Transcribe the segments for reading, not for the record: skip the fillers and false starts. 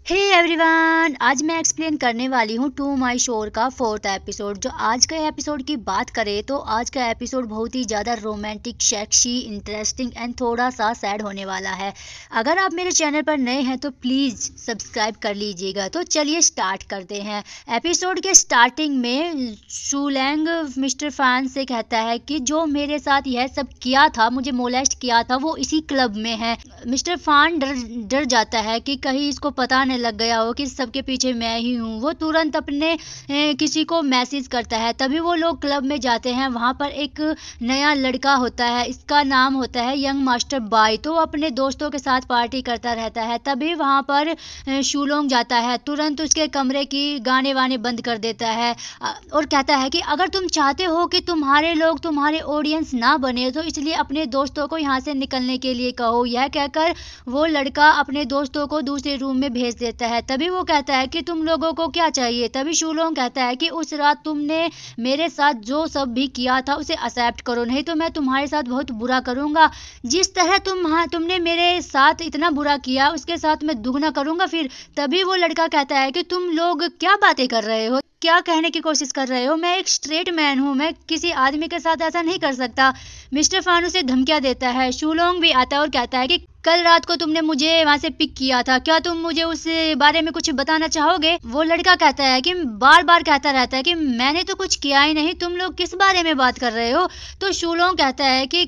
Hey everyone, आज मैं explain करने वाली हूँ टू माई शोर का 4th एपिसोड। जो आज का एपिसोड की बात करें तो आज का एपिसोड बहुत ही ज़्यादा रोमांटिक, सेक्सी, इंटरेस्टिंग एंड थोड़ा सा सैड होने वाला है। अगर आप मेरे चैनल पर नए हैं तो प्लीज़ सब्सक्राइब कर लीजिएगा। तो चलिए स्टार्ट करते हैं। एपिसोड के स्टार्टिंग में शूलैंग मिस्टर फैन से कहता है कि जो मेरे साथ यह सब किया था, मुझे मोलेस्ट किया था, वो इसी क्लब में है। मिस्टर फैन डर जाता है कि कहीं इसको पता लग गया हो कि सबके पीछे मैं ही हूँ। वो तुरंत अपने किसी को मैसेज करता है। तभी वो लोग क्लब में जाते हैं। वहाँ पर एक नया लड़का होता है, इसका नाम होता है यंग मास्टर बाई। तो अपने दोस्तों के साथ पार्टी करता रहता है। तभी वहाँ पर शूलोंग जाता है, तुरंत उसके कमरे की गाने वाने बंद कर देता है और कहता है कि अगर तुम चाहते हो कि तुम्हारे लोग तुम्हारे ऑडियंस ना बने तो इसलिए अपने दोस्तों को यहाँ से निकलने के लिए कहो। यह कहकर वो लड़का अपने दोस्तों को दूसरे रूम में भेज देता है। तभी वो कहता है कि तुम लोगों को क्या चाहिए। तभी शूलोंग कहता है कि उस रात तुमने मेरे साथ जो सब भी किया था उसे एक्सेप्ट करो, नहीं तो मैं तुम्हारे साथ बहुत बुरा करूंगा। जिस तरह तुमने मेरे साथ इतना बुरा किया उसके साथ मैं दुगना करूंगा फिर। तभी वो लड़का कहता है कि तुम लोग क्या बातें कर रहे हो, क्या कहने की कोशिश कर रहे हो। मैं एक स्ट्रेट मैन हूँ, मैं किसी आदमी के साथ ऐसा नहीं कर सकता। मिस्टर फान उसे धमकियां देता है। शूलोंग भी आता है और कहता है कि कल रात को तुमने मुझे वहां से पिक किया था, क्या तुम मुझे उस बारे में कुछ बताना चाहोगे। वो लड़का कहता है कि बार बार कहता रहता है कि मैंने तो कुछ किया ही नहीं, तुम लोग किस बारे में बात कर रहे हो। तो शूलोंग कहता है कि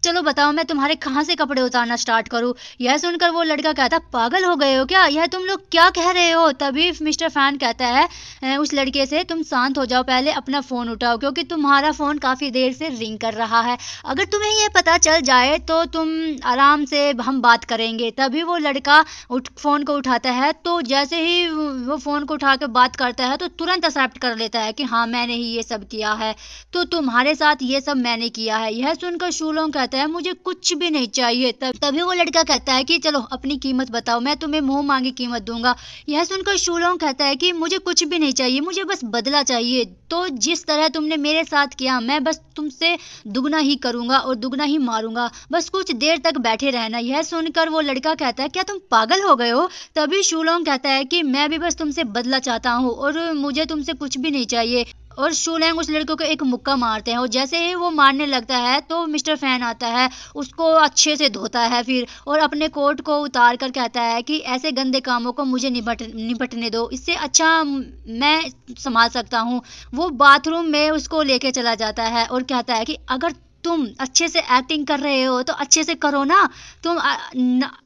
चलो बताओ, मैं तुम्हारे कहाँ से कपड़े उतारना स्टार्ट करूँ। यह सुनकर वो लड़का कहता, पागल हो गए हो क्या, यह तुम लोग क्या कह रहे हो। तभी मिस्टर फैन कहता है उस लड़के से, तुम शांत हो जाओ, पहले अपना फ़ोन उठाओ क्योंकि तुम्हारा फ़ोन काफ़ी देर से रिंग कर रहा है। अगर तुम्हें यह पता चल जाए तो तुम आराम से हम बात करेंगे। तभी वो लड़का फ़ोन को उठाता है। तो जैसे ही वो फ़ोन को उठा कर बात करता है तो तुरंत एक्सेप्ट कर लेता है कि हाँ मैंने ही ये सब किया है, तो तुम्हारे साथ ये सब मैंने किया है। यह सुनकर शूलोंग कहता है मुझे कुछ भी नहीं चाहिए। तभी वो लड़का कहता है कि चलो अपनी कीमत बताओ, मैं तुम्हें मुंह मांगी कीमत दूंगा। यह सुनकर शूलोंग कहता है कि मुझे कुछ भी नहीं चाहिए, मुझे बस बदला चाहिए। तो जिस तरह तुमने मेरे साथ किया मैं बस तुमसे दुगना ही करूंगा और दुगना ही मारूंगा, बस कुछ देर तक बैठे रहना। यह सुनकर वो लड़का कहता है क्या तुम पागल हो गए हो। तभी शूलोंग कहता है कि मैं भी बस तुमसे बदला चाहता हूँ और मुझे तुमसे कुछ भी नहीं चाहिए। और शूलैंग उस लड़के को एक मुक्का मारते हैं और जैसे ही वो मारने लगता है तो मिस्टर फैन आता है, उसको अच्छे से धोता है फिर और अपने कोट को उतार कर कहता है कि ऐसे गंदे कामों को मुझे निपटने दो, इससे अच्छा मैं संभाल सकता हूँ। वो बाथरूम में उसको लेके चला जाता है और कहता है कि अगर तुम अच्छे से एक्टिंग कर रहे हो तो अच्छे से करो ना, तुम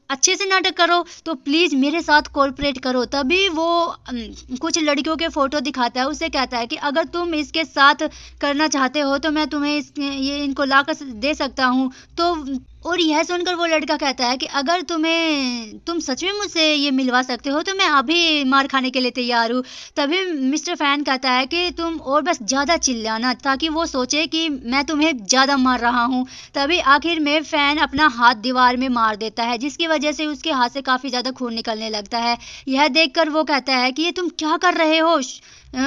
अच्छे से नाटक करो तो प्लीज़ मेरे साथ कोऑपरेट करो। तभी वो कुछ लड़कियों के फ़ोटो दिखाता है, उससे कहता है कि अगर तुम इसके साथ करना चाहते हो तो मैं तुम्हें इनको ला कर दे सकता हूँ। तो और यह सुनकर वो लड़का कहता है कि अगर तुम सच में मुझसे ये मिलवा सकते हो तो मैं अभी मार खाने के लिए तैयार हूँ। तभी मिस्टर फैन कहता है कि तुम और बस ज़्यादा चिल्लाना ताकि वो सोचे कि मैं तुम्हें ज़्यादा मार रहा हूँ। तभी आखिर में फैन अपना हाथ दीवार में मार देता है जिसकी वजह से उसके हाथ से काफ़ी ज़्यादा खून निकलने लगता है। यह देखकर वो कहता है कि ये तुम क्या कर रहे हो।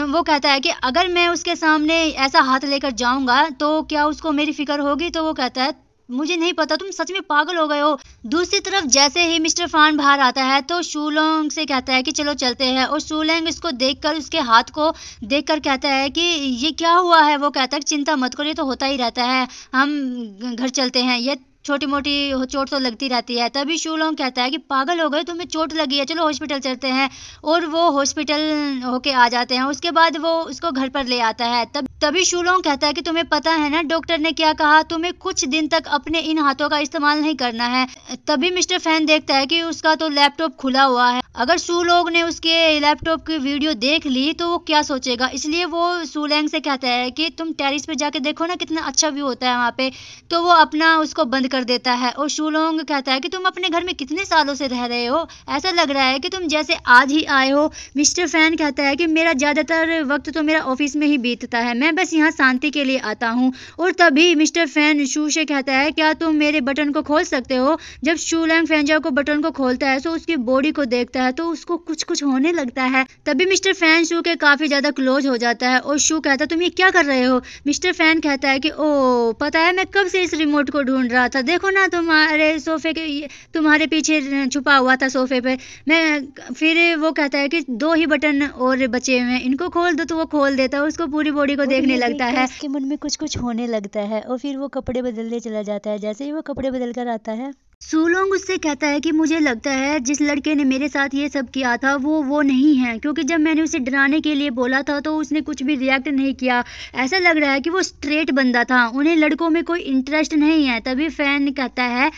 वो कहता है कि अगर मैं उसके सामने ऐसा हाथ लेकर जाऊंगा तो क्या उसको मेरी फिक्र होगी। तो वो कहता है मुझे नहीं पता, तुम सच में पागल हो गए हो। दूसरी तरफ जैसे ही मिस्टर फान बाहर आता है तो शूलोंग से कहता है कि चलो चलते हैं और शूलोंग इसको देखकर उसके हाथ को देखकर कहता है कि ये क्या हुआ है। वो कहता है चिंता मत करो, ये तो होता ही रहता है, हम घर चलते हैं, ये छोटी मोटी चोट तो लगती रहती है। तभी शूलोंग कहता है कि पागल हो गए, तुम्हें चोट लगी है, चलो हॉस्पिटल चलते हैं। और वो हॉस्पिटल होके आ जाते हैं। उसके बाद वो उसको घर पर ले आता है। तभी शूलोंग कहता है कि तुम्हें पता है ना डॉक्टर ने क्या कहा, तुम्हें कुछ दिन तक अपने इन हाथों का इस्तेमाल नहीं करना है। तभी मिस्टर फैन देखता है कि उसका तो लैपटॉप खुला हुआ है, अगर शूलोंग ने उसके लैपटॉप की वीडियो देख ली तो वो क्या सोचेगा। इसलिए वो शूलैंग से कहता है कि तुम टेरिस पे जाके देखो ना कितना अच्छा व्यू होता है वहाँ पे। तो वो अपना उसको बंद कर देता है और शूलोंग कहता है कि तुम अपने घर में कितने सालों से रह रहे हो, ऐसा लग रहा है कि तुम जैसे आज ही आए हो। मिस्टर फैन कहता है कि मेरा ज़्यादातर वक्त तो मेरा ऑफिस में ही बीतता है, मैं बस यहाँ शांति के लिए आता हूँ। और तभी मिस्टर फैन शू से कहता है, क्या तुम मेरे बटन को खोल सकते हो? जब शू लैंग फैंजाओ को बटन को खोलता है तो उसकी बॉडी को देखता है तो उसको कुछ कुछ होने लगता है। तभी मिस्टर फैन शू के काफी ज्यादा क्लोज हो जाता है और शू कहता है, तुम ये क्या कर रहे हो? मिस्टर फैन कहता है कि ओ पता है, मैं कब से इस रिमोट को ढूंढ रहा था, देखो ना तुम्हारे सोफे के तुम्हारे पीछे छुपा हुआ था सोफे पे। मैं फिर वो कहता है कि 2 ही बटन और बचे हुए हैं, इनको खोल दो। तो वो खोल देता है, उसको पूरी बॉडी को देखने लगता है। उसके मन में कुछ कुछ होने लगता है और फिर वो कपड़े बदलने चला जाता है। जैसे ही वो कपड़े बदल कर आता है, सूलोंग उससे कहता है कि मुझे लगता है जिस लड़के ने मेरे साथ ये सब किया था वो नहीं है, क्योंकि जब मैंने उसे डराने के लिए बोला था तो उसने कुछ भी रिएक्ट नहीं किया। ऐसा लग रहा है कि वो स्ट्रेट बंदा था, उन्हें लड़कों में कोई इंटरेस्ट नहीं है। तभी फैन कहता है,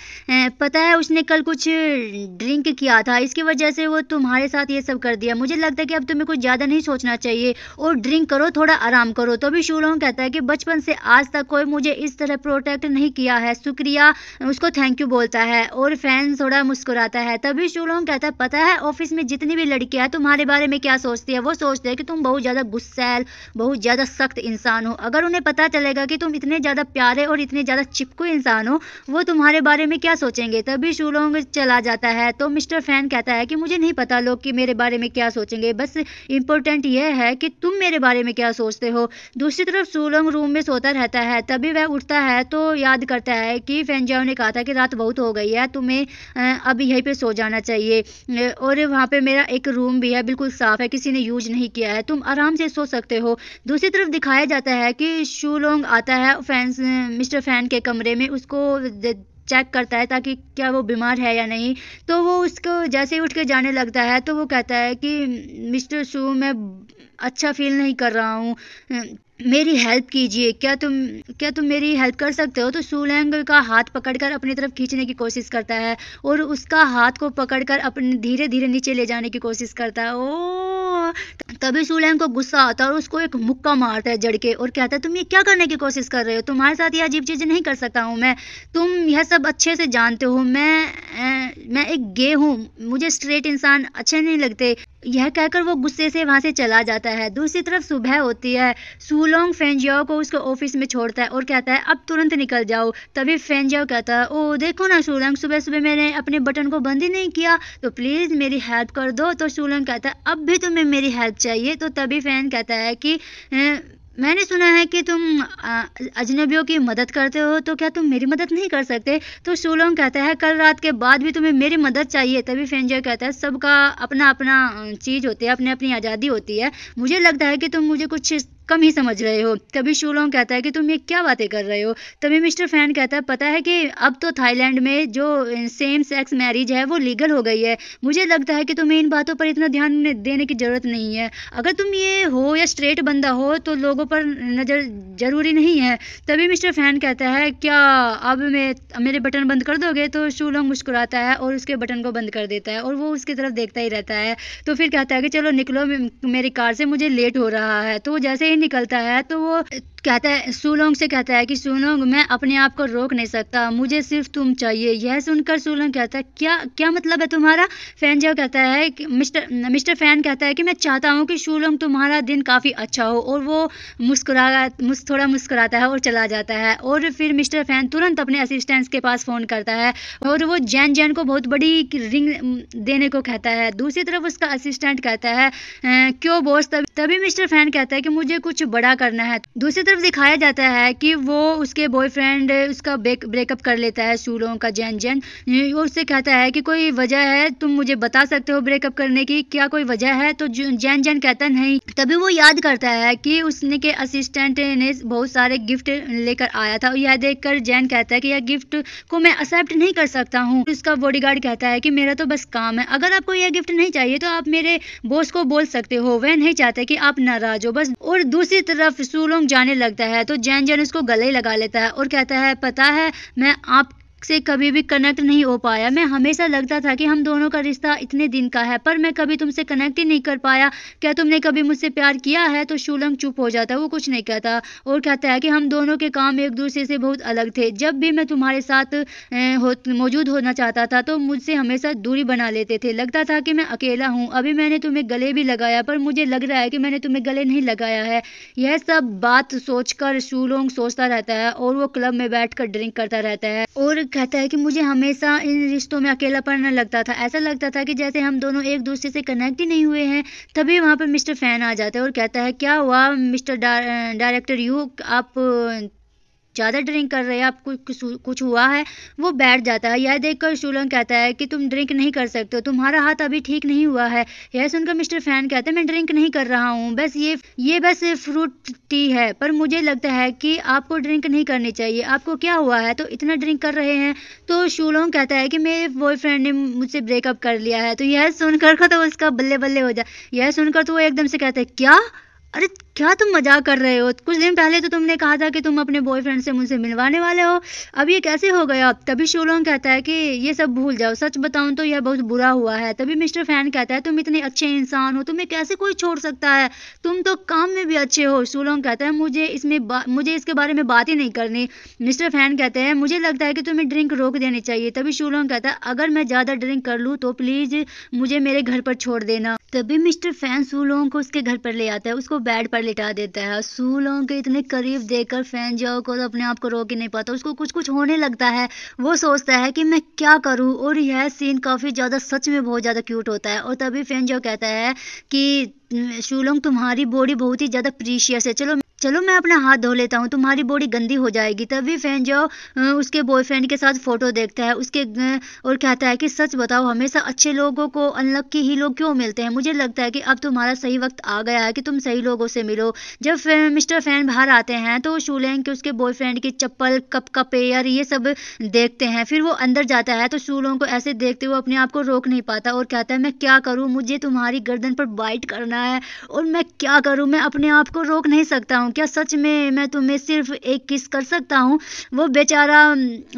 पता है उसने कल कुछ ड्रिंक किया था, इसकी वजह से वो तुम्हारे साथ ये सब कर दिया। मुझे लगता है कि अब तुम्हें कुछ ज़्यादा नहीं सोचना चाहिए और ड्रिंक करो, थोड़ा आराम करो। तभी शूलोंग कहता है कि बचपन से आज तक कोई मुझे इस तरह प्रोटेक्ट नहीं किया है, शुक्रिया, उसको थैंक यू बोलता है। और फैन थोड़ा मुस्कुराता है। तभी शूलोंग कहता है, पता है ऑफिस में जितनी भी लड़कियां तुम्हारे बारे में क्या सोचती है? वो सोचते हैं कि तुम बहुत ज्यादा गुस्सैल, बहुत ज्यादा सख्त इंसान हो। अगर उन्हें पता चलेगा कि तुम इतने ज्यादा प्यारे और इतने ज्यादा चिपकू इंसान हो, वो तुम्हारे बारे में क्या सोचेंगे? तभी शूलोंग चला जाता है। तो मिस्टर फैन कहता है कि मुझे नहीं पता लोग कि मेरे बारे में क्या सोचेंगे, बस इंपॉर्टेंट यह है कि तुम मेरे बारे में क्या सोचते हो। दूसरी तरफ शूलोंग रूम में सोता रहता है। तभी वह उठता है तो याद करता है कि फैंजाओ ने कहा था कि रात बहुत हो गई है, तुम्हें अब यहीं पे सो जाना चाहिए और वहाँ पे मेरा एक रूम भी है, बिल्कुल साफ है, किसी ने यूज नहीं किया है, तुम आराम से सो सकते हो। दूसरी तरफ दिखाया जाता है कि शूलोंग आता है मिस्टर फैन के कमरे में, उसको चेक करता है ताकि क्या वो बीमार है या नहीं। तो वो उसको जैसे ही उठ के जाने लगता है तो वो कहता है कि मिस्टर शू, मैं अच्छा फील नहीं कर रहा हूँ, मेरी हेल्प कीजिए, क्या तुम मेरी हेल्प कर सकते हो? तो शूलैंग का हाथ पकड़कर अपनी तरफ खींचने की कोशिश करता है और उसका हाथ को पकड़कर अपने धीरे धीरे नीचे ले जाने की कोशिश करता है। ओ तभी शूलैंग को गुस्सा आता है और उसको एक मुक्का मारता है जड़ के और कहता है, तुम ये क्या करने की कोशिश कर रहे हो? तुम्हारे साथ ये अजीब चीजें नहीं कर सकता हूँ मैं, तुम यह सब अच्छे से जानते हो। मैं एक गे हूँ, मुझे स्ट्रेट इंसान अच्छे नहीं लगते। यह कहकर वो गुस्से से वहां से चला जाता है। दूसरी तरफ सुबह होती है। शूलोंग फैंजाओ को उसके ऑफिस में छोड़ता है और कहता है, अब तुरंत निकल जाओ। तभी फैंजाओ कहता है, ओ देखो ना शूलोंग, सुबह सुबह मैंने अपने बटन को बंद ही नहीं किया, तो प्लीज मेरी हेल्प कर दो। तो शूलोंग कहता है, अब भी तुम्हें मेरी हेल्प चाहिए? तो तभी फैन कहता है कि मैंने सुना है कि तुम अजनबियों की मदद करते हो, तो क्या तुम मेरी मदद नहीं कर सकते? तो शूलोंग कहता है, कल रात के बाद भी तुम्हें मेरी मदद चाहिए? तभी फैंजाओ कहता है, सबका अपना अपना चीज होती है, अपनी अपनी आज़ादी होती है, मुझे लगता है कि तुम मुझे कुछ कम ही समझ रहे हो। तभी शूलोंग कहता है कि तुम ये क्या बातें कर रहे हो? तभी मिस्टर फैन कहता है, पता है कि अब तो थाईलैंड में जो सेम सेक्स मैरिज है वो लीगल हो गई है, मुझे लगता है कि तुम्हें इन बातों पर इतना ध्यान देने की जरूरत नहीं है। अगर तुम ये हो या स्ट्रेट बंदा हो तो लोगों पर नजर जरूरी नहीं है। तभी मिस्टर फैन कहता है, क्या अब मेरे बटन बंद कर दोगे? तो शूलोंग मुस्कुराता है और उसके बटन को बंद कर देता है और वो उसकी तरफ देखता ही रहता है। तो फिर कहता है कि चलो निकलो मेरी कार से, मुझे लेट हो रहा है। तो जैसे ही निकलता है तो वो कहता है, शूलोंग से कहता है कि शूलोंग, मैं अपने आप को रोक नहीं सकता, मुझे सिर्फ तुम चाहिए। यह सुनकर शूलोंग कहता है, क्या मतलब है तुम्हारा? फैंजाओ कहता है कि मिस्टर फैन कहता है कि मैं चाहता हूँ कि शूलोंग तुम्हारा दिन काफ़ी अच्छा हो। और वो थोड़ा मुस्कुराता है और चला जाता है। और फिर मिस्टर फैन तुरंत अपने असिस्टेंट के पास फ़ोन करता है और वो जैन को बहुत बड़ी रिंग देने को कहता है। दूसरी तरफ उसका असिस्टेंट कहता है, क्यों बॉस? तभी मिस्टर फैन कहता है कि मुझे कुछ बड़ा करना है। दूसरी तरफ दिखाया जाता है कि वो उसके बॉयफ्रेंड उसका ब्रेकअप कर लेता है शूलोंग का, जैन उससे कहता है कि कोई वजह है, तुम मुझे बता सकते हो ब्रेकअप करने की, क्या कोई वजह है? तो जैन कहता है नहीं। तभी वो याद करता है कि उसने के असिस्टेंट ने बहुत सारे गिफ्ट लेकर आया था। यह देखकर जैन कहता है कि यह गिफ्ट को मैं एक्सेप्ट नहीं कर सकता हूँ। उसका बॉडीगार्ड कहता है कि मेरा तो बस काम है, अगर आपको यह गिफ्ट नहीं चाहिए तो आप मेरे बॉस को बोल सकते हो, वह नहीं चाहते कि आप नाराज हो बस। और दूसरी तरफ शूलोंग जाने लगता है तो जैन उसको गले लगा लेता है और कहता है, पता है मैं से कभी भी कनेक्ट नहीं हो पाया। मैं हमेशा लगता था कि हम दोनों का रिश्ता इतने दिन का है, पर मैं कभी तुमसे कनेक्ट ही नहीं कर पाया। क्या तुमने कभी मुझसे प्यार किया है? तो शूलंग चुप हो जाता है, वो कुछ नहीं कहता और कहता है कि हम दोनों के काम एक दूसरे से बहुत अलग थे। जब भी मैं तुम्हारे साथ मौजूद होना चाहता था तो मुझसे हमेशा दूरी बना लेते थे। लगता था कि मैं अकेला हूँ। अभी मैंने तुम्हें गले भी लगाया, पर मुझे लग रहा है कि मैंने तुम्हें गले नहीं लगाया है। यह सब बात सोचकर शूलोंग सोचता रहता है और वो क्लब में बैठकर ड्रिंक करता रहता है और कहता है कि मुझे हमेशा इन रिश्तों में अकेलापन लगता था। ऐसा लगता था कि जैसे हम दोनों एक दूसरे से कनेक्ट ही नहीं हुए हैं। तभी वहां पर मिस्टर फैन आ जाता है और कहता है, क्या हुआ मिस्टर डायरेक्टर यू, आप ज़्यादा ड्रिंक कर रहे हैं, आपको कुछ हुआ है? वो बैठ जाता है। यह देखकर शूलंग कहता है कि तुम ड्रिंक नहीं कर सकते हो, तुम्हारा हाथ अभी ठीक नहीं हुआ है। यह सुनकर मिस्टर फैन कहते हैं, मैं ड्रिंक नहीं कर रहा हूँ, बस ये बस फ्रूट टी है, पर मुझे लगता है कि आपको ड्रिंक नहीं करनी चाहिए। आपको क्या हुआ है तो इतना ड्रिंक कर रहे हैं? तो शूलंग कहता है कि मेरे बॉयफ्रेंड ने मुझसे ब्रेकअप कर लिया है। तो यह सुनकर तो उसका बल्ले बल्ले हो जाए। यह सुनकर तो वो एकदम से कहता है, क्या? अरे क्या तुम मजाक कर रहे हो? कुछ दिन पहले तो तुमने कहा था कि तुम अपने बॉयफ्रेंड से मुझसे मिलवाने वाले हो, अब ये कैसे हो गया? तभी शूलोंग कहता है कि ये सब भूल जाओ, सच बताऊं तो यह बहुत बुरा हुआ है। तभी मिस्टर फैन कहता है, तुम इतने अच्छे इंसान हो, तुम्हें कैसे कोई छोड़ सकता है? तुम तो काम में भी अच्छे हो। शूलोंग कहता है, मुझे इसके बारे में बात ही नहीं करनी। मिस्टर फैन कहते हैं, मुझे लगता है कि तुम्हें ड्रिंक रोक देनी चाहिए। तभी शूलोंग कहता है, अगर मैं ज्यादा ड्रिंक कर लूँ तो प्लीज मुझे मेरे घर पर छोड़ देना। तभी मिस्टर फैन शूलोंग को उसके घर पर ले आता है, उसको बेड पर लिटा देता है। शूलोंग के इतने करीब देखकर फैन जाओ को तो अपने आप को रोक ही नहीं पाता, उसको कुछ कुछ होने लगता है। वो सोचता है कि मैं क्या करूं, और यह सीन काफी ज्यादा सच में बहुत ज्यादा क्यूट होता है। और तभी फैन जाओ कहता है कि शूलोंग, तुम्हारी बॉडी बहुत ही ज्यादा प्रीशियस है, चलो चलो मैं अपना हाथ धो लेता हूँ, तुम्हारी बॉडी गंदी हो जाएगी। तभी फैन जो उसके बॉयफ्रेंड के साथ फोटो देखता है और कहता है कि सच बताओ, हमेशा अच्छे लोगों को अनलक्की ही लोग क्यों मिलते हैं? मुझे लगता है कि अब तुम्हारा सही वक्त आ गया है कि तुम सही लोगों से मिलो। जब मिस्टर फैन बाहर आते हैं तो शूलोंग के उसके बॉयफ्रेंड की चप्पल, कप का पेयर, ये सब देखते हैं। फिर वो अंदर जाता है तो शूलोंग को ऐसे देखते हुए अपने आप को रोक नहीं पाता और कहता है, मैं क्या करूँ, मुझे तुम्हारी गर्दन पर बाइट करना है और मैं क्या करूँ, मैं अपने आप को रोक नहीं सकता हूँ। क्या सच में मैं तुम्हें सिर्फ एक किस कर सकता हूँ? वो बेचारा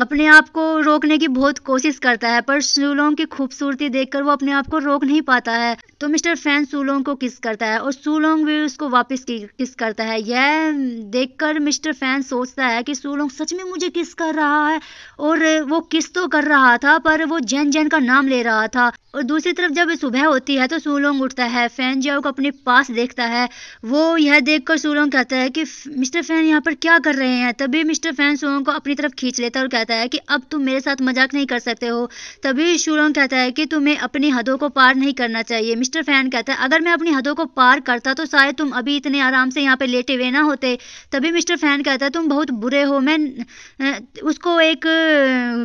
अपने आप को रोकने की बहुत कोशिश करता है, पर शूलोंग की खूबसूरती देखकर वो अपने आप को रोक नहीं पाता है। तो मिस्टर फैन शूलोंग को किस करता है और शूलोंग भी उसको वापस किस करता है। यह देखकर मिस्टर फैन सोचता है कि शूलोंग सच में मुझे किस कर रहा है, और वो किस तो कर रहा था पर वो जैन जैन का नाम ले रहा था। और दूसरी तरफ जब सुबह होती है तो शूलोंग उठता है, फैन जियाओ को अपने पास देखता है। वो यह देखकर शूलोंग कहता है कि मिस्टर फैन यहाँ पर क्या कर रहे हैं? तभी मिस्टर फैन शूलोंग को अपनी तरफ खींच लेता है और कहता है कि अब तुम मेरे साथ मजाक नहीं कर सकते हो। तभी शूलोंग कहता है कि तुम्हें अपनी हदों को पार नहीं करना चाहिए। मिस्टर फैन कहता है, अगर मैं अपनी हदों को पार करता तो शायद तुम अभी इतने आराम से यहाँ पे लेटे हुए ना होते। तभी मिस्टर फैन कहता है, तुम बहुत बुरे हो। मैं उसको एक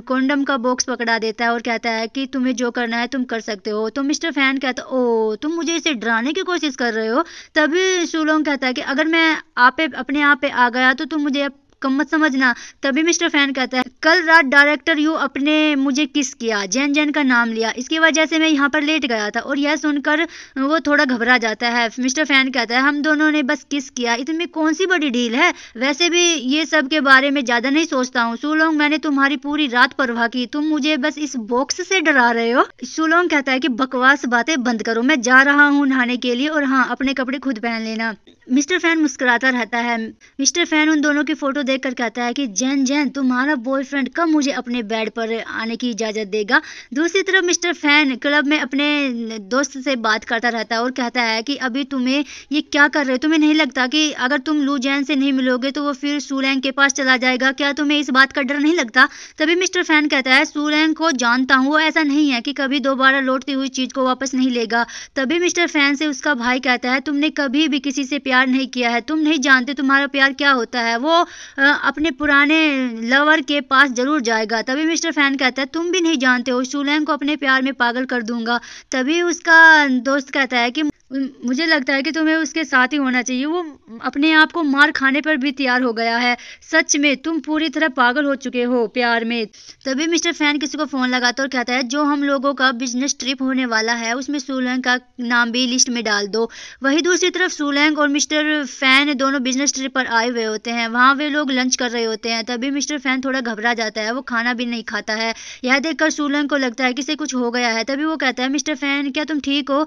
कॉन्डम का बॉक्स पकड़ा देता है और कहता है कि तुम्हें जो करना है तुम कर सकते हो। तो मिस्टर फैन कहता है, ओ तुम मुझे इसे डराने की कोशिश कर रहे हो। तभी शूलोंग कहता है कि अगर मैं अपने आप पे आ गया तो तुम मुझे कम मत समझना। तभी मिस्टर फैन कहता है, कल रात डायरेक्टर यू अपने मुझे किस किया, जैन जैन का नाम लिया, इसकी वजह से मैं यहाँ पर लेट गया था। और यह सुनकर वो थोड़ा घबरा जाता है। मिस्टर फैन कहता है, हम दोनों ने बस किस किया, इसमें कौन सी बड़ी डील है? वैसे भी ये सब के बारे में ज्यादा नहीं सोचता हूँ। शूलोंग, मैंने तुम्हारी पूरी रात परवाह की, तुम मुझे बस इस बॉक्स से डरा रहे हो। शूलोंग कहता है कि बकवास बातें बंद करो, मैं जा रहा हूँ नहाने के लिए, और हाँ, अपने कपड़े खुद पहन लेना। मिस्टर फैन मुस्कुराता रहता है। मिस्टर फैन उन दोनों की फोटो देखकर कहता है कि जैन जैन, तुम्हारा बॉयफ्रेंड कब मुझे अपने बेड पर आने की इजाजत देगा? दूसरी तरफ मिस्टर फैन क्लब में अपने दोस्त से बात करता रहता है और कहता है कि अभी तुम्हें ये क्या कर रहे हो? तुम्हें नहीं लगता कि अगर तुम लू जैन से नहीं मिलोगे तो वो फिर शूलोंग के पास चला जाएगा? क्या तुम्हें इस बात का डर नहीं लगता? तभी मिस्टर फैन कहता है, शूलोंग को जानता हूँ, वो ऐसा नहीं है कि कभी दोबारा लौटती हुई चीज को वापस नहीं लेगा। तभी मिस्टर फैन से उसका भाई कहता है, तुमने कभी भी किसी से प्यार नहीं किया है, तुम नहीं जानते तुम्हारा प्यार क्या होता है। वो अपने पुराने लवर के पास जरूर जाएगा। तभी मिस्टर फैन कहता है, तुम भी नहीं जानते हो, शूलोंग को अपने प्यार में पागल कर दूंगा। तभी उसका दोस्त कहता है कि मुझे लगता है कि तुम्हें उसके साथ ही होना चाहिए। वो अपने आप को मार खाने पर भी तैयार हो गया है। सच में तुम पूरी तरह पागल हो चुके हो प्यार में। तभी मिस्टर फैन किसी को फोन लगाता और कहता है जो हम लोगों का बिजनेस ट्रिप होने वाला है उसमें सुलैंग का नाम भी लिस्ट में डाल दो। वही दूसरी तरफ सुलैंग और मिस्टर फैन दोनों बिजनेस ट्रिप पर आए हुए होते हैं। वहाँ वे लोग लंच कर रहे होते हैं। तभी मिस्टर फैन थोड़ा घबरा जाता है। वो खाना भी नहीं खाता है। यह देखकर सुलैंग को लगता है कि इसे कुछ हो गया है। तभी वो कहता है मिस्टर फैन क्या तुम ठीक हो?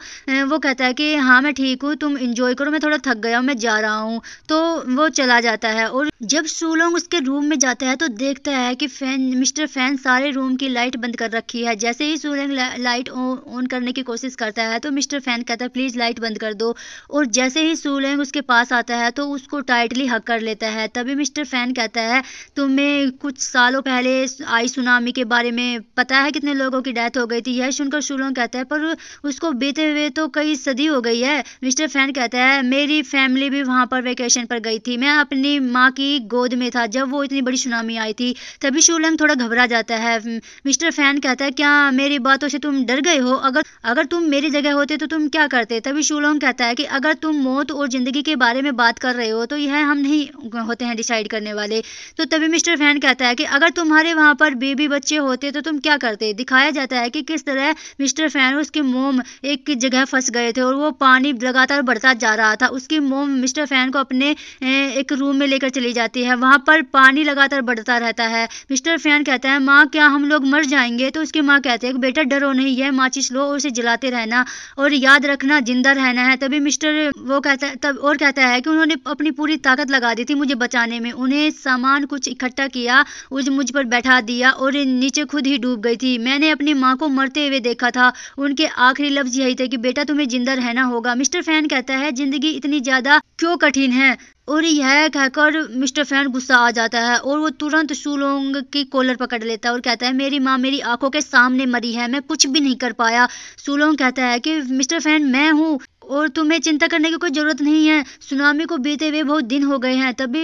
वो कहता है कि हाँ मैं ठीक हूँ, तुम इंजॉय करो, मैं थोड़ा थक गया हूँ, मैं जा रहा हूँ। तो वो चला जाता है। और जब सूलोंग उसके रूम में जाता है तो देखता है कि मिस्टर फैन सारे रूम की लाइट बंद कर रखी है। जैसे ही सूलोंग लाइट ऑन करने की कोशिश करता है तो मिस्टर फैन कहता है प्लीज लाइट बंद कर दो। और जैसे ही सूलोंग उसके पास आता है तो उसको टाइटली हक कर लेता है। तभी मिस्टर फैन कहता है तुम्हें कुछ सालों पहले आई सुनामी के बारे में पता है, कितने लोगों की डेथ हो गई थी? यह सुनकर सूलोंग कहता है पर उसको बीते हुए तो कई सदी हो गई है। मिस्टर फैन कहता है मेरी फैमिली भी वहां पर वेकेशन पर गई थी, मैं अपनी माँ की गोद में था जब वो इतनी बड़ी सुनामी आई थी। तभी शूलंग थोड़ा घबरा जाता है। मिस्टर फैन कहता है क्या मेरी बातों से तुम डर गए हो? अगर अगर तुम मेरी जगह होते तो तुम क्या करते? तभी शूलंग कहता है कि अगर तुम मौत और जिंदगी के बारे में बात कर रहे हो तो यह हम नहीं होते हैं डिसाइड करने वाले। तो तभी मिस्टर फैन कहता है कि अगर तुम्हारे वहां पर बेबी बच्चे होते तो तुम क्या करते? दिखाया जाता है कि किस तरह मिस्टर फैन और उसकी मोम एक जगह फंस गए थे और वो पानी लगातार बढ़ता जा रहा था। उसकी मोम मिस्टर फैन को अपने एक रूम में लेकर चली जाती है। वहां पर पानी लगातार बढ़ता रहता है। मिस्टर फैन कहता है माँ क्या हम लोग मर जाएंगे? तो उसकी माँ कहती है बेटा डरो नहीं, यह माचिस लो और उसे जलाते रहना और याद रखना जिंदा रहना है। तभी मिस्टर वो कहता है तब और कहता है कि उन्होंने अपनी पूरी ताकत लगा दी थी मुझे बचाने में। उन्हें सामान कुछ इकट्ठा किया, मुझ पर बैठा दिया और नीचे खुद ही डूब गई थी। मैंने अपनी माँ को मरते हुए देखा था। उनके आखिरी लफ्ज यही थे कि बेटा तुम्हें जिंदा रहना होगा। मिस्टर फैन कहता है जिंदगी इतनी ज्यादा क्यों कठिन है? और यह कहकर मिस्टर फैन गुस्सा आ जाता है और वो तुरंत शूलोंग की कॉलर पकड़ लेता है और कहता है मेरी माँ मेरी आंखों के सामने मरी है, मैं कुछ भी नहीं कर पाया। शूलोंग कहता है कि मिस्टर फैन मैं हूँ और तुम्हें चिंता करने की कोई जरूरत नहीं है, सुनामी को बीते हुए बहुत दिन हो गए हैं। तभी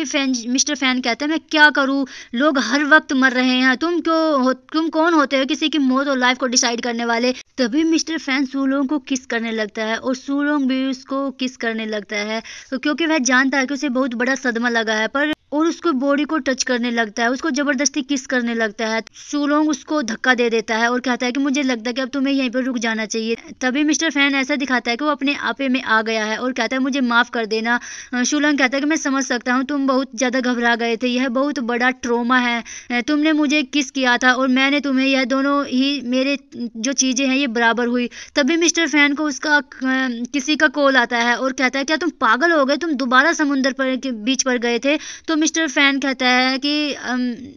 मिस्टर फैन कहता है मैं क्या करूं, लोग हर वक्त मर रहे हैं, तुम कौन होते हो किसी की मौत और लाइफ को डिसाइड करने वाले? तभी मिस्टर फैन सूलोंग को किस करने लगता है और सूलोंग भी उसको किस करने लगता है। तो क्योंकि वह जानता है कि उसे बहुत बड़ा सदमा लगा है पर और उसको बॉडी को टच करने लगता है, उसको जबरदस्ती किस करने लगता है। सूलोंग उसको धक्का दे देता है और कहता है कि मुझे लगता है कि अब तुम्हें यहीं पर रुक जाना चाहिए। तभी मिस्टर फैन ऐसा दिखाता है कि वो अपने आपे में आ गया है और कहता है मुझे माफ कर देना। शूलोंग कहता है कि मैं समझ सकता हूँ तुम बहुत ज्यादा घबरा गए थे, यह बहुत बड़ा ट्रोमा है। तुमने मुझे किस किया था और मैंने तुम्हें, यह दोनों ही मेरे जो चीजें हैं ये बराबर हुई। तभी मिस्टर फैन को उसका किसी का कॉल आता है और कहता है क्या तुम पागल हो गए, तुम दोबारा समुद्र पर के बीच पर गए थे? तो मिस्टर फैन कहता है कि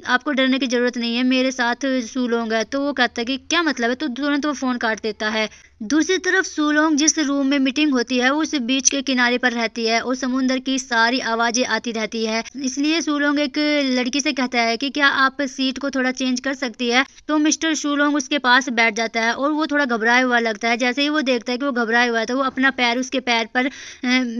आपको डरने की जरूरत नहीं है, मेरे साथ सूलोंग है। तो वो कहता है कि क्या मतलब है? तो तुरंत वो फोन काट देता है। दूसरी तरफ सूलोंग जिस रूम में मीटिंग होती है उस बीच के किनारे पर रहती है और समुद्र की सारी आवाजें आती रहती है। इसलिए सूलोंग एक लड़की से कहता है कि क्या आप सीट को थोड़ा चेंज कर सकती है? तो मिस्टर सूलोंग उसके पास बैठ जाता है और वो थोड़ा घबराया हुआ लगता है। जैसे ही वो देखता है कि वो घबराया हुआ है तो वो अपना पैर उसके पैर पर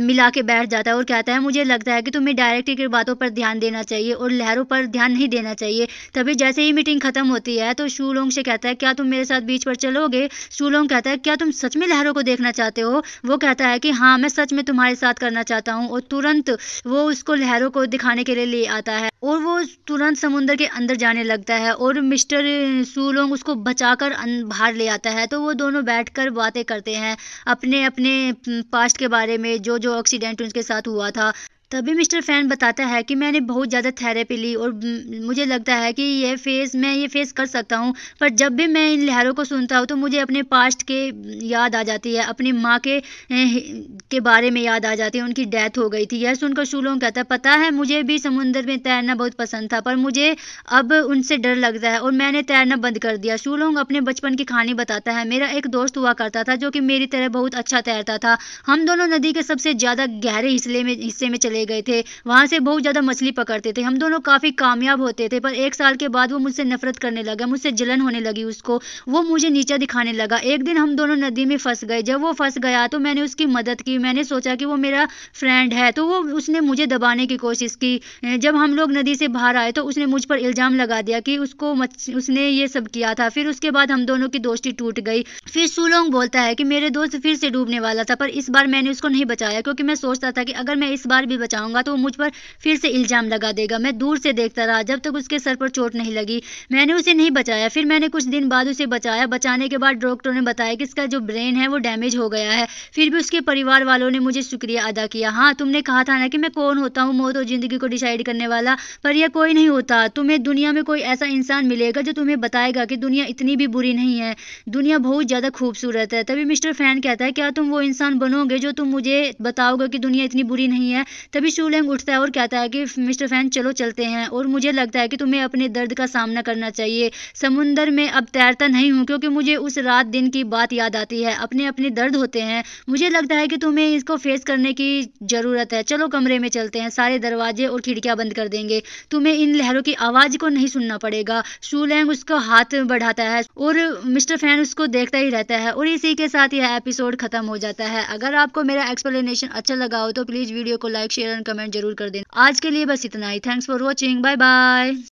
मिला के बैठ जाता है और कहता है मुझे लगता है कि तुम्हें डायरेक्टर की बातों पर ध्यान देना चाहिए और लहरों पर ध्यान नहीं देना चाहिए। तभी जैसे ही मीटिंग खत्म होती है तो सूलोंग से कहता है क्या तुम मेरे साथ बीच पर चलोगे? सूलोंग कहता है क्या तुम सच में लहरों को देखना चाहते हो? वो कहता है कि हाँ मैं सच में तुम्हारे साथ करना चाहता हूँ। और तुरंत वो उसको लहरों को दिखाने के लिए ले आता है और वो तुरंत समुद्र के अंदर जाने लगता है और मिस्टर सूलोंग उसको बचाकर बाहर ले आता है। तो वो दोनों बैठकर बातें करते हैं अपने अपने पास्ट के बारे में, जो जो एक्सीडेंट उनके साथ हुआ था। तभी मिस्टर फैन बताता है कि मैंने बहुत ज़्यादा थेरेपी ली और मुझे लगता है कि मैं ये फेस कर सकता हूँ, पर जब भी मैं इन लहरों को सुनता हूँ तो मुझे अपने पास्ट के याद आ जाती है, अपनी माँ के बारे में याद आ जाती है, उनकी डेथ हो गई थी। यह सुनकर सूलोंग कहता है पता है मुझे भी समुद्र में तैरना बहुत पसंद था पर मुझे अब उनसे डर लगता है और मैंने तैरना बंद कर दिया। सूलोंग अपने बचपन की कहानी बताता है मेरा एक दोस्त हुआ करता था जो कि मेरी तरह बहुत अच्छा तैरता था। हम दोनों नदी के सबसे ज़्यादा गहरे हिस्से में चले चले गए थे, वहाँ से बहुत ज़्यादा मछली पकड़ते थे। हम दोनों काफ़ी कामयाब होते थे, पर 1 साल के बाद वो मुझसे नफरत करने लगा, मुझसे जलन होने लगी उसको, वो मुझे नीचा दिखाने लगा। एक दिन हम दोनों नदी में फंस गए। जब वो फंस गया तो मैंने उसकी मदद की, मैंने सोचा कि वो मेरा फ्रेंड है, तो वो उसने मुझे दबाने की कोशिश की। जब हम लोग नदी से बाहर आए तो उसने मुझ पर इल्ज़ाम लगा दिया कि उसने ये सब किया था। फिर उसके बाद हम दोनों की दोस्ती टूट गई। फिर सुलोंग बोलता है कि मेरे दोस्त फिर से डूबने वाला था, पर इस बार मैंने उसको नहीं बचाया, क्योंकि मैं सोचता था कि अगर मैं इस बार भी बचाऊंगा तो वो मुझ पर फिर से इल्ज़ाम लगा देगा। मैं दूर से देखता रहा जब तक उसके सर पर चोट नहीं लगी। मैंने उसे नहीं बचाया। फिर मैंने कुछ दिन बाद उसे बचाया। बचाने के बाद डॉक्टर ने बताया कि इसका जो ब्रेन है वो डैमेज हो गया है। फिर भी उसके परिवार वालों ने मुझे शुक्रिया अदा किया। हाँ, तुमने कहा था ना कि मैं कौन होता हूँ, मौत और जिंदगी को डिसाइड करने वाला, पर यह कोई नहीं होता। तुम्हें दुनिया में कोई ऐसा इंसान मिलेगा जो तुम्हें बताएगा कि दुनिया इतनी भी बुरी नहीं है, दुनिया बहुत ज़्यादा खूबसूरत है। तभी मिस्टर फैन कहता है, क्या तुम वो इंसान बनोगे जो तुम मुझे बताओगे कि दुनिया इतनी बुरी नहीं है? तभी शूलेंग उठता है और कहता है कि मिस्टर फैन चलो चलते हैं, और मुझे लगता है कि तुम्हें अपने दर्द का सामना करना चाहिए। समुंदर में अब तैरता नहीं हूँ, क्योंकि मुझे उस रात दिन की बात याद आती है। अपने अपने दर्द होते हैं, मुझे लगता है कि तुम्हें इसको फेस करने की ज़रूरत है। चलो कमरे में चलते हैं, सारे दरवाजे और खिड़कियां बंद कर देंगे, तुम्हें इन लहरों की आवाज़ को नहीं सुनना पड़ेगा। शूलेंग उसको हाथ बढ़ाता है और मिस्टर फैन उसको देखता ही रहता है, और इसी के साथ यह एपिसोड खत्म हो जाता है। अगर आपको मेरा एक्सप्लेनेशन अच्छा लगा हो तो प्लीज़ वीडियो को लाइक, शेयर एंड कमेंट जरूर कर देना। आज के लिए बस इतना ही। Thanks for watching, bye bye.